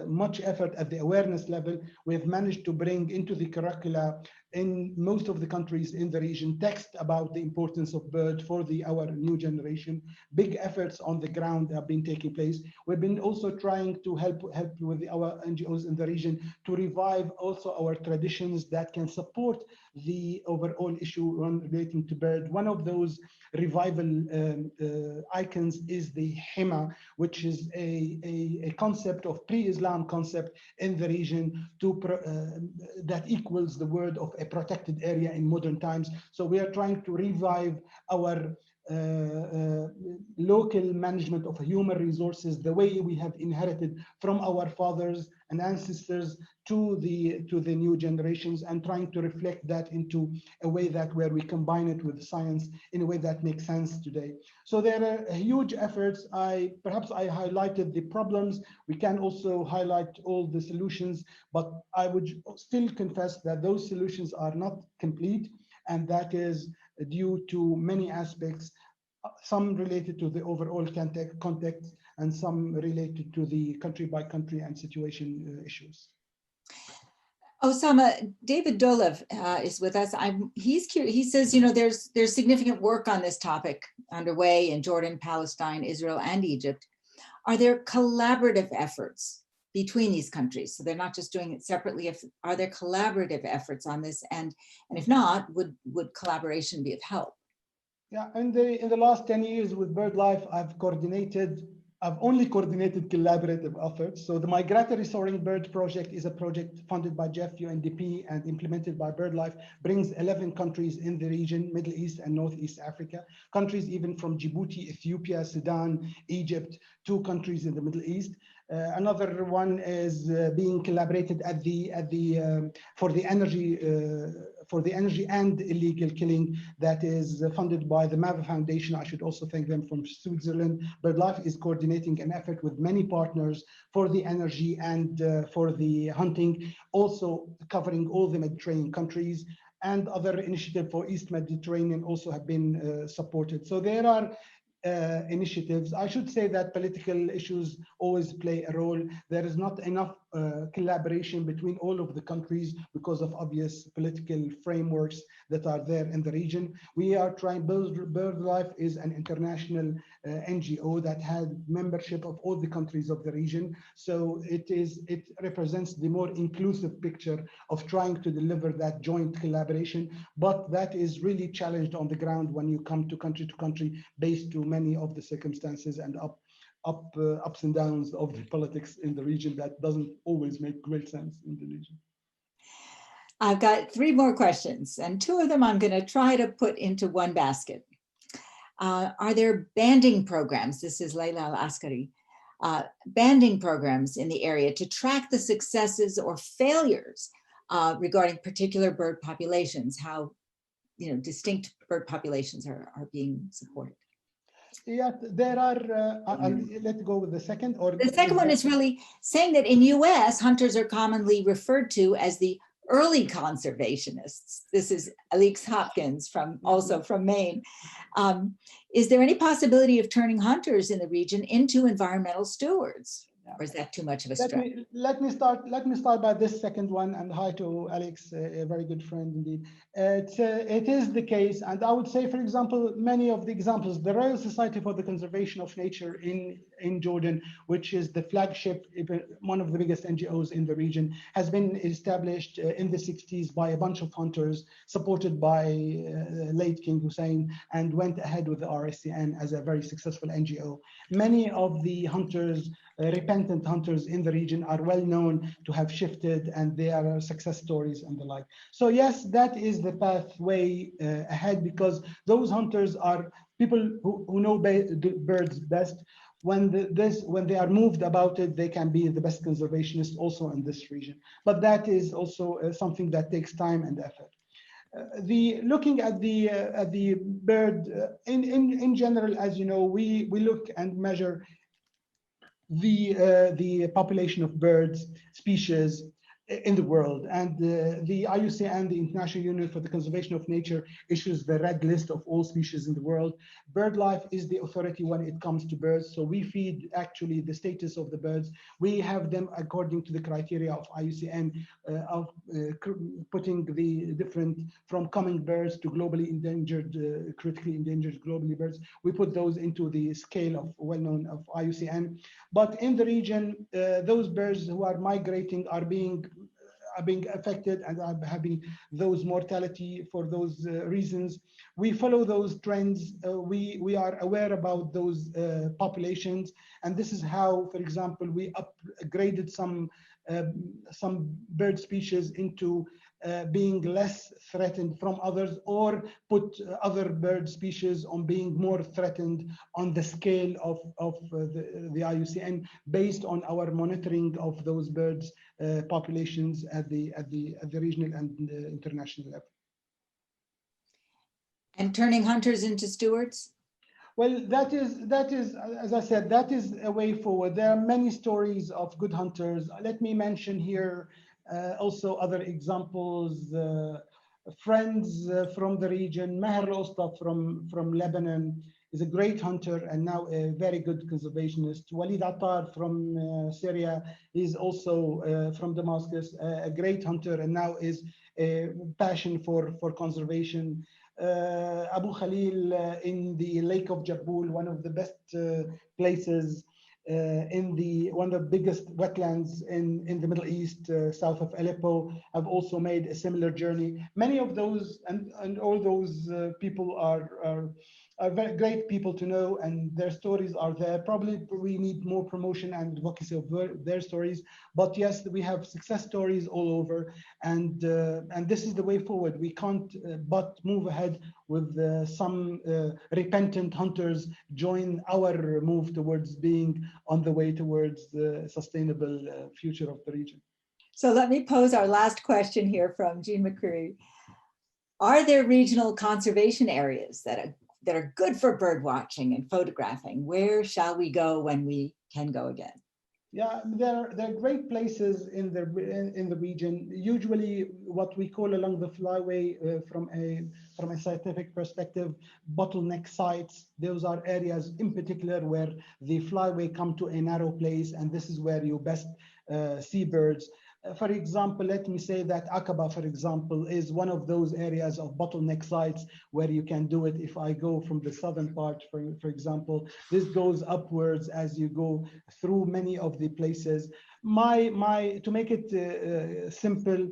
much effort at the awareness level. We have managed to bring into the curricula in most of the countries in the region text about the importance of birds for our new generation. Big efforts on the ground have been taking place. We've been also trying to help with our NGOs in the region to revive also our traditions that can support the overall issue relating to bird. One of those revival icons is the Hima, which is a concept of pre-Islam concept in the region that equals the word of a protected area in modern times. So we are trying to revive our local management of human resources, the way we have inherited from our fathers and ancestors to the new generations, and trying to reflect that into a way where we combine it with science in a way that makes sense today. So there are huge efforts. Perhaps I highlighted the problems. We can also highlight all the solutions, but I would still confess that those solutions are not complete, and that is due to many aspects, some related to the overall context and some related to the country by country and situation issues. Osama, David Dolev is with us. He's curious. He says, there's significant work on this topic underway in Jordan, Palestine, Israel, and Egypt. Are there collaborative efforts between these countries? So they're not just doing it separately. Are there collaborative efforts on this? And if not, would collaboration be of help? Yeah, in the last 10 years with Birdlife, I've only coordinated collaborative efforts. So the Migratory Soaring Bird project is a project funded by Jeff, UNDP, and implemented by Birdlife, brings 11 countries in the region, Middle East and Northeast Africa, countries even from Djibouti, Ethiopia, Sudan, Egypt, 2 countries in the Middle East. Another one is being collaborated for the energy and illegal killing that is funded by the MAVA Foundation. I should also thank them, from Switzerland. Birdlife is coordinating an effort with many partners for the energy and for the hunting, also covering all the Mediterranean countries, and other initiatives for East Mediterranean also have been supported. So there are initiatives. I should say that political issues always play a role. There is not enough collaboration between all of the countries because of obvious political frameworks that are there in the region. We are trying, Birdlife is an international NGO that had membership of all the countries of the region. So it represents the more inclusive picture of trying to deliver that joint collaboration, but that is really challenged on the ground when you come to country based to many of the circumstances and ups and downs of the politics in the region that doesn't always make great sense in the region. I've got 3 more questions, and 2 of them I'm going to try to put into one basket. Are there banding programs? This is Layla Al-Askari. Banding programs in the area to track the successes or failures regarding particular bird populations, how distinct bird populations are being supported. Yeah, there are, let's go with the second. Or the second one is really saying that in US, hunters are commonly referred to as the early conservationists. This is Alix Hopkins also from Maine. Is there any possibility of turning hunters in the region into environmental stewards? Or is that too much of a stretch? Let me start by this second one, and hi to Alex, a very good friend indeed. It is the case, and I would say, for example, many of the examples, the Royal Society for the Conservation of Nature in Jordan, which is the flagship, one of the biggest NGOs in the region, has been established in the 60s by a bunch of hunters, supported by late King Hussein, and went ahead with the RSCN as a very successful NGO. Many of the hunters, repentant hunters in the region, are well known to have shifted, and they are success stories and the like. So yes, that is the pathway ahead, because those hunters are people who know birds best. When they are moved about it, they can be the best conservationists also in this region. But that is also something that takes time and effort. Looking at the bird in general, as you know, we look and measure the population of birds species in the world, and the IUCN, the International Union for the Conservation of Nature, issues the red list of all species in the world. Birdlife is the authority when it comes to birds, so we feed actually the status of the birds. We have them according to the criteria of IUCN of putting the different, from common birds to globally endangered, critically endangered globally birds. We put those into the scale of well-known of IUCN. But in the region, those birds who are migrating are being affected and are having those mortality for those reasons. We follow those trends. We are aware about those populations, and this is how, for example, we upgraded some bird species into being less threatened from others, or put other bird species on being more threatened on the scale of the IUCN, based on our monitoring of those birds populations at the regional and international level. And turning hunters into stewards? Well, that is, as I said, that is a way forward. There are many stories of good hunters. Let me mention here also other examples. Friends from the region. Maher Al-Osta from Lebanon is a great hunter and now a very good conservationist. Walid Attar from Syria is also from Damascus, a great hunter, and now is a passion for conservation. Abu Khalil in the Lake of Jabul, one of the best places one of the biggest wetlands in the Middle East, south of Aleppo, have also made a similar journey. Many of those and all those people are very great people to know, and their stories are there. Probably we need more promotion and advocacy of their stories, but yes, we have success stories all over, and this is the way forward. We can't but move ahead with some repentant hunters join our move towards being on the way towards the sustainable future of the region. So let me pose our last question here from Jean McCreary. Are there regional conservation areas that are good for bird watching and photographing? Where shall we go when we can go again? Yeah, there are great places in the region. Usually, what we call along the Flyway, from a scientific perspective, bottleneck sites. Those are areas in particular where the Flyway come to a narrow place, and this is where you best see birds. For example, let me say that Aqaba, for example, is one of those areas of bottleneck sites where you can do it. If I go from the southern part, for example, this goes upwards as you go through many of the places. To make it simple,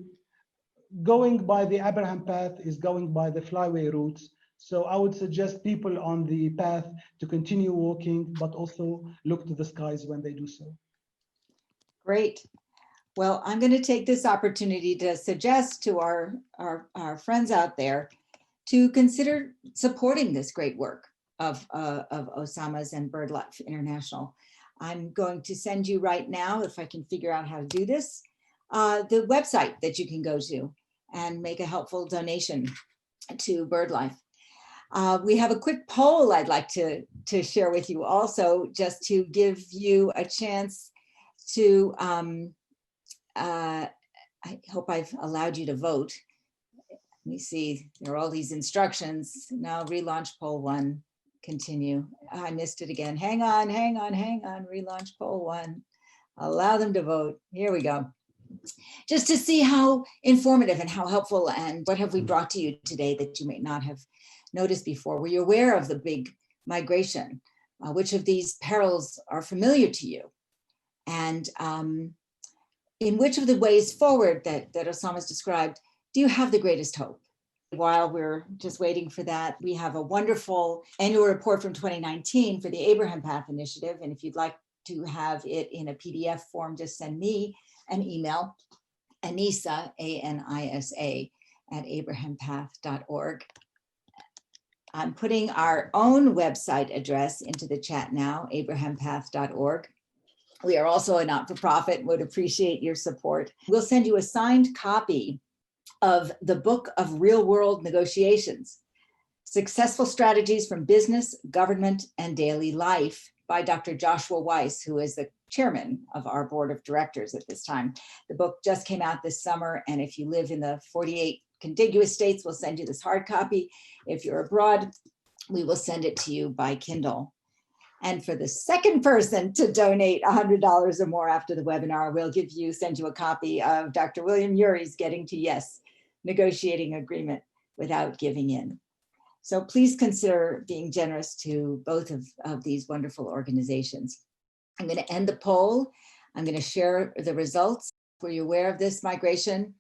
going by the Abraham path is going by the Flyway routes. So I would suggest people on the path to continue walking, but also look to the skies when they do so. Great. Well, I'm going to take this opportunity to suggest to our friends out there to consider supporting this great work of Osama's and Birdlife International. I'm going to send you right now, if I can figure out how to do this, the website that you can go to and make a helpful donation to Birdlife. We have a quick poll I'd like to share with you also, just to give you a chance to, I hope I've allowed you to vote. Let me see, there are all these instructions. Now relaunch poll 1, continue. I missed it again. Hang on, relaunch poll 1. Allow them to vote. Here we go. Just to see how informative and how helpful and what have we brought to you today that you may not have noticed before. Were you aware of the big migration? Which of these perils are familiar to you? And in which of the ways forward that Osama's described, do you have the greatest hope? While we're just waiting for that, we have a wonderful annual report from 2019 for the Abraham Path Initiative. And if you'd like to have it in a PDF form, just send me an email, Anisa, A-N-I-S-A, at abrahampath.org. I'm putting our own website address into the chat now, abrahampath.org. We are also a not-for-profit, would appreciate your support. We'll send you a signed copy of the Book of Real-World Negotiations, Successful Strategies from Business, Government, and Daily Life by Dr. Joshua Weiss, who is the chairman of our board of directors at this time. The book just came out this summer, and if you live in the 48 contiguous states, we'll send you this hard copy. If you're abroad, we will send it to you by Kindle. And for the second person to donate $100 or more after the webinar, we'll send you a copy of Dr. William Ury's Getting to Yes, Negotiating Agreement Without Giving In. So please consider being generous to both of these wonderful organizations. I'm going to end the poll. I'm going to share the results. Were you aware of this migration?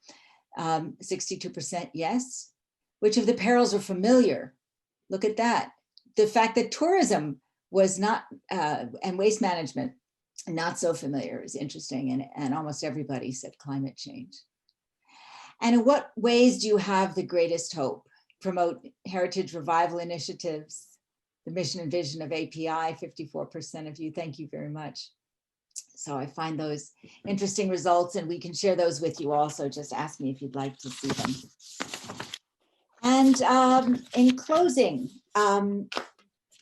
62% yes. Which of the perils are familiar? Look at that. The fact that tourism was not, and waste management, not so familiar is interesting. And almost everybody said climate change. And in what ways do you have the greatest hope? Promote heritage revival initiatives, the mission and vision of API, 54% of you, thank you very much. So I find those interesting results and we can share those with you also. Just ask me if you'd like to see them. And in closing,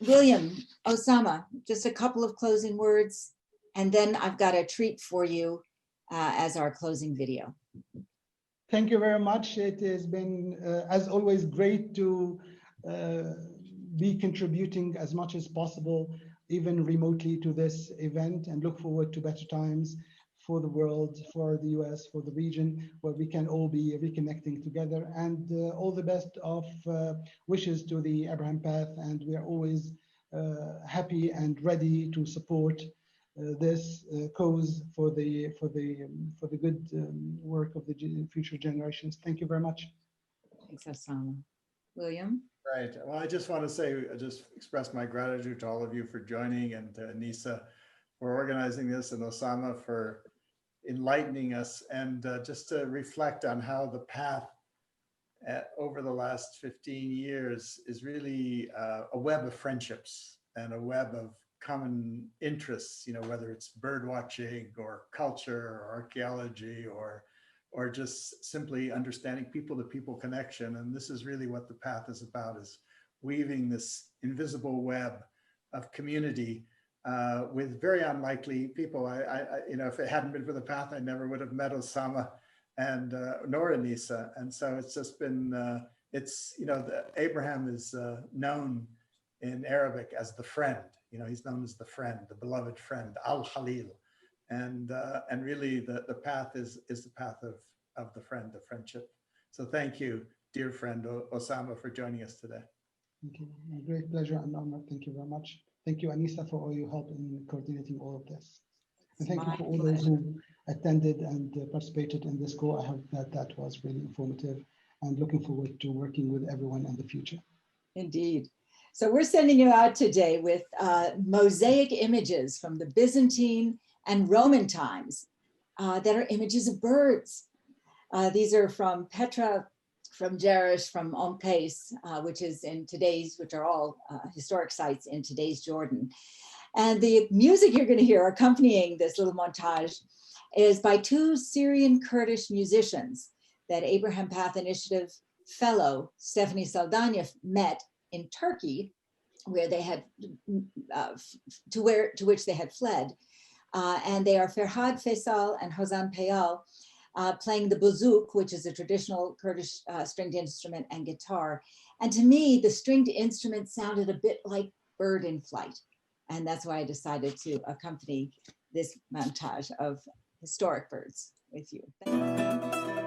William, Osama, just a couple of closing words, and then I've got a treat for you as our closing video. Thank you very much. It has been, as always, great to be contributing as much as possible, even remotely, to this event, and look forward to better times for the world, for the US, for the region, where we can all be reconnecting together. And all the best of wishes to the Abraham Path, and we are always happy and ready to support this cause for the good work of the future generations. Thank you very much. Thanks, Osama. William? Right. Well, I just want to say, just express my gratitude to all of you for joining, and to Anisa for organizing this, and Osama for enlightening us, and just to reflect on how the path over the last 15 years is really a web of friendships and a web of common interests, you know, whether it's bird watching or culture or archaeology or just simply understanding people-to-people connection. And this is really what the path is about, is weaving this invisible web of community with very unlikely people. You know, if it hadn't been for the path, I never would have met Osama and nor Anisa. And so it's just been, you know, Abraham is known in Arabic as the friend. You know, he's known as the friend, the beloved friend, Al-Khalil. And really the path is the path of the friend, the friendship. So thank you, dear friend Osama, for joining us today. Thank you. A great pleasure and honor. Thank you very much. Thank you, Anisa, for all your help in coordinating all of this. And thank you for all those who attended and participated in this call. I hope that was really informative, and looking forward to working with everyone in the future. Indeed. So we're sending you out today with mosaic images from the Byzantine and Roman times that are images of birds. These are from Petra, from Jerish, from Ompes, which are all historic sites in today's Jordan. And the music you're going to hear accompanying this little montage is by two Syrian Kurdish musicians that Abraham Path Initiative fellow Stephanie Saldana met in Turkey, where they had to which they had fled, and they are Ferhad Faisal and Hozan Payal, playing the bouzuk, which is a traditional Kurdish stringed instrument, and guitar. And to me, the stringed instrument sounded a bit like bird in flight, and that's why I decided to accompany this montage of historic birds with you. Thank you.